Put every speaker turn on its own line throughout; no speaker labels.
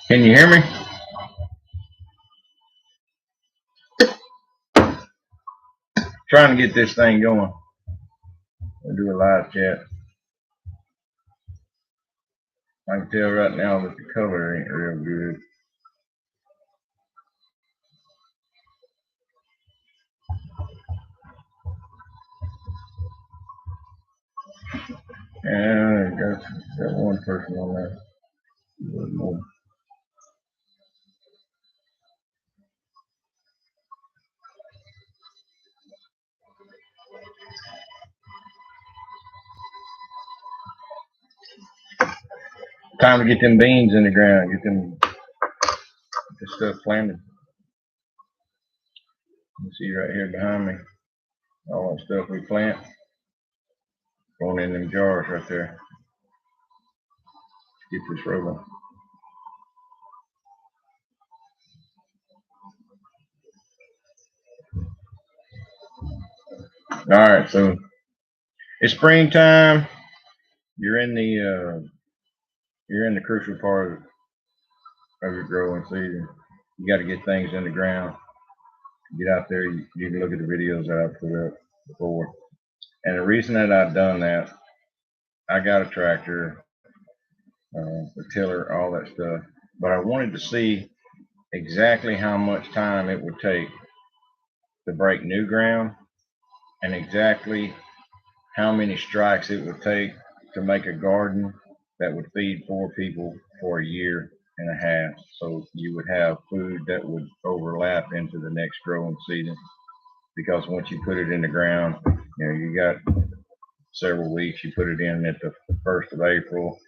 Can you hear me? Trying to get this thing going. We'll do a live chat. I can tell right now that the color ain't real good. And got one person on there. A little more. Time to get them beans in the ground. Get this stuff planted. You see right here behind me, all that stuff we plant going in them jars right there. Get this rolling. All right, so it's springtime. You're in the crucial part of your growing season. You got to get things in the ground. Get out there. You can look at the videos that I put up before. And the reason that I've done that, I got a tractor, a tiller, all that stuff, but I wanted to see exactly how much time it would take to break new ground and exactly how many strikes it would take to make a garden that would feed 4 people for a year and a half. So you would have food that would overlap into the next growing season. Because once you put it in the ground, you got several weeks. You put it in at the 1st of April,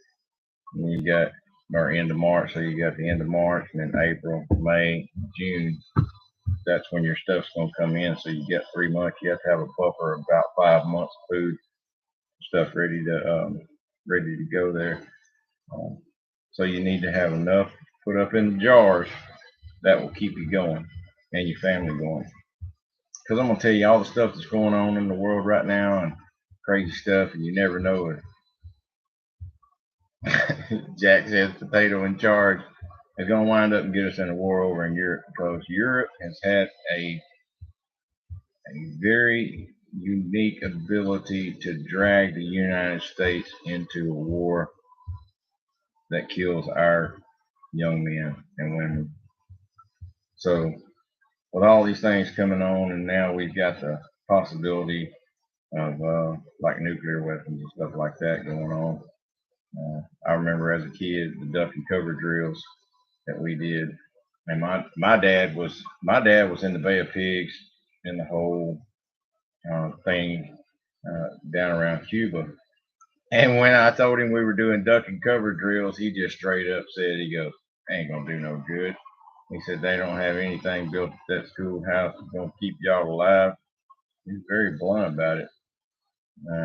and you got or end of March. So you got the end of March, and then April, May, June. That's when your stuff's gonna come in. So you get 3 months. You have to have a buffer of about 5 months of food stuff ready to go there. So you need to have enough put up in the jars that will keep you going and your family going. Because I'm gonna tell you all the stuff that's going on in the world right now and crazy stuff, and you never know it. Jack says potato in charge is gonna wind up and get us in a war over in Europe, because Europe has had a very unique ability to drag the United States into a war that kills our young men and women. So with all these things coming on, and now we've got the possibility of like nuclear weapons and stuff like that going on. I remember as a kid the duck and cover drills that we did, and my dad was in the Bay of Pigs in the whole thing down around Cuba. And when I told him we were doing duck and cover drills, he just straight up said, he goes, "Ain't gonna do no good." He said they don't have anything built at that schoolhouse that's gonna keep y'all alive. He was very blunt about it.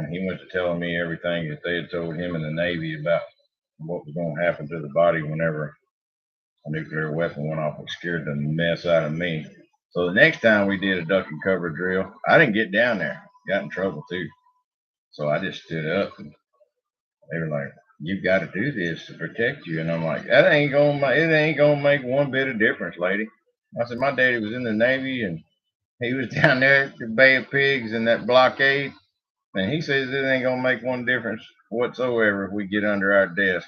He went to telling me everything that they had told him in the Navy about what was going to happen to the body whenever a nuclear weapon went off. It scared the mess out of me. So the next time we did a duck and cover drill, I didn't get down there. Got in trouble too. So I just stood up, and they were like, "You've got to do this to protect you." And I'm like, it ain't gonna make one bit of difference, lady. I said, my daddy was in the Navy, and he was down there at the Bay of Pigs in that blockade. And he says it ain't gonna make one difference whatsoever if we get under our desk.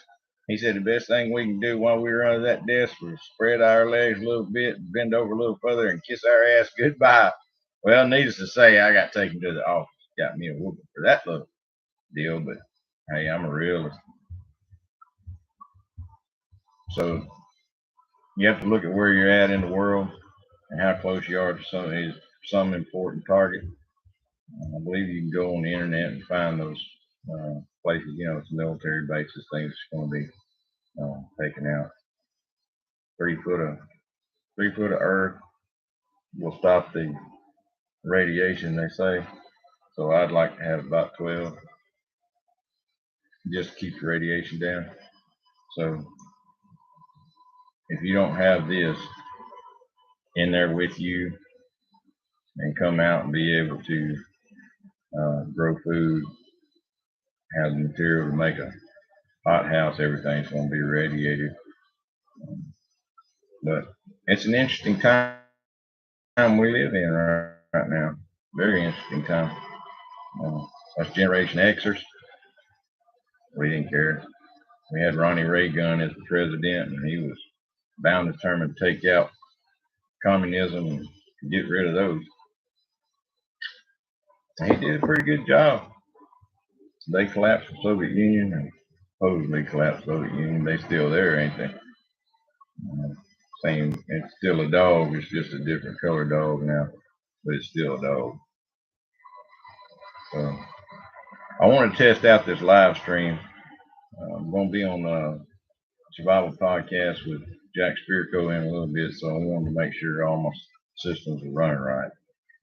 He said the best thing we can do while we were under that desk was spread our legs a little bit, bend over a little further, and kiss our ass goodbye. Well, needless to say, I got taken to the office. Got me a whooping for that little deal, but hey, I'm a realist. So you have to look at where you're at in the world and how close you are to some important target. I believe you can go on the internet and find those places, it's military bases, things that's going to be taken out. 3 foot of earth will stop the radiation, they say. So I'd like to have about 12, just to keep the radiation down. So if you don't have this in there with you and come out and be able to grow food, have the material to make a hot house, everything's going to be radiated. But it's an interesting time we live in right now. Very interesting time. Uh, us Generation Xers, we didn't care. We had Ronnie Reagan as the president, and he was bound and determined to take out communism and get rid of those. And he did a pretty good job. They collapsed the Soviet Union and supposedly collapsed the Soviet Union. They still there, ain't they? Same, it's still a dog. It's just a different color dog now, but it's still a dog. So I want to test out this live stream. I'm going to be on the Survival Podcast with Jack Spirko in a little bit, so I wanted to make sure all my systems are running right.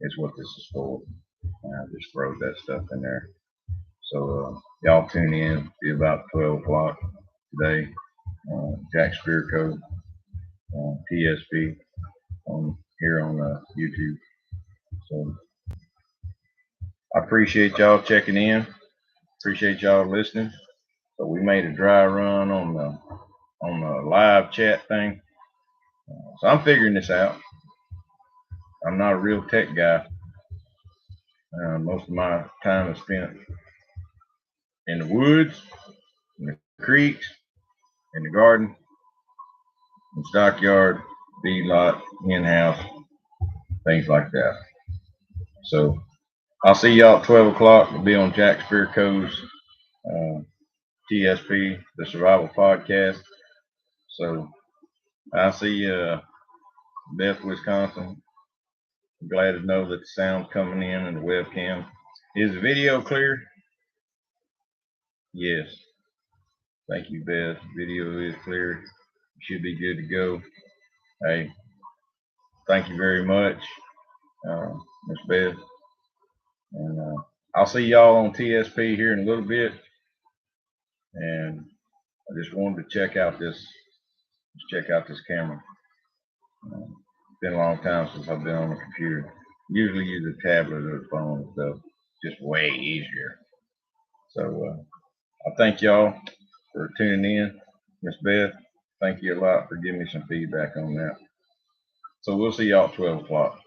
It's what this is for. I just throw that stuff in there. So y'all tune in. Be about 12 o'clock today. Jack Spirko, TSP, on here on YouTube. So I appreciate y'all checking in. Appreciate y'all listening. So we made a dry run on the live chat thing. So I'm figuring this out. I'm not a real tech guy. Most of my time is spent in the woods, in the creeks, in the garden, in the stockyard, feedlot, hen house, things like that. So I'll see y'all at 12 o'clock. We'll be on Jack Spirko's TSP, the Survival Podcast. So I see Beth, Wisconsin. I'm glad to know that the sound's coming in the webcam. Is the video clear? Yes. Thank you, Beth. Video is clear. Should be good to go. Hey, thank you very much, Miss Beth. And I'll see y'all on TSP here in a little bit. And I just wanted to check out this camera. It's been a long time since I've been on the computer. Usually use a tablet or a phone and stuff. Just way easier. So I thank y'all for tuning in. Miss Beth, thank you a lot for giving me some feedback on that. So we'll see y'all at 12 o'clock.